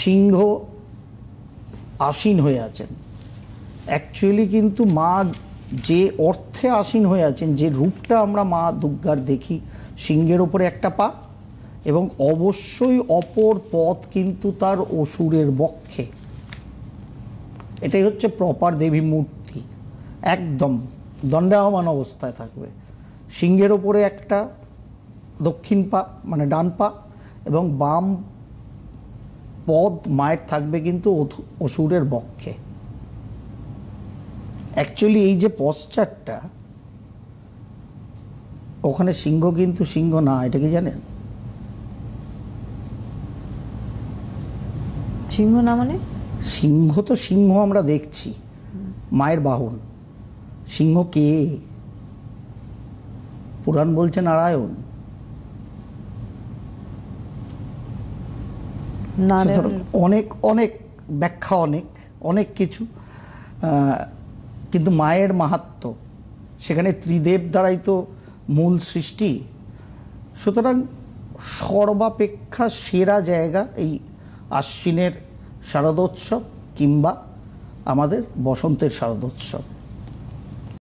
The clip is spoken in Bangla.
সিংহ আসীন হয়ে আছেন। অ্যাকচুয়ালি কিন্তু মা যে অর্থে আসীন হয়ে আছেন, যে রূপটা আমরা মা দুর্গার দেখি, সিংহের ওপরে একটা পা এবং অবশ্যই অপর পথ কিন্তু তার অসুরের বক্ষে। এটাই হচ্ছে প্রপার দেবী মূর্তি, একদম দণ্ডায়মান অবস্থায় থাকবে। সিংহের ওপরে একটা দক্ষিণ পা মানে ডান পা এবং বাম পদ মায়ের থাকবে কিন্তু অসুরের বক্ষে। অ্যাকচুয়ালি এই যে পশ্চারটা, ওখানে সিংহ কিন্তু সিংহ না, এটা কি জানেন? সিংহ না মানে? সিংহ তো সিংহ আমরা দেখছি, মায়ের বাহন। সিংহ কে? পুরাণ বলছে নারায়ণ। অনেক অনেক ব্যাখ্যা, অনেক অনেক কিছু, কিন্তু মায়ের মাহাত্ম্য সেখানে ত্রিদেব দ্বারাই তো মূল সৃষ্টি। সুতরাং সর্বাপেক্ষা সেরা জায়গা এই আশ্বিনের শারদোৎসব কিংবা আমাদের বসন্তের শারদোৎসব।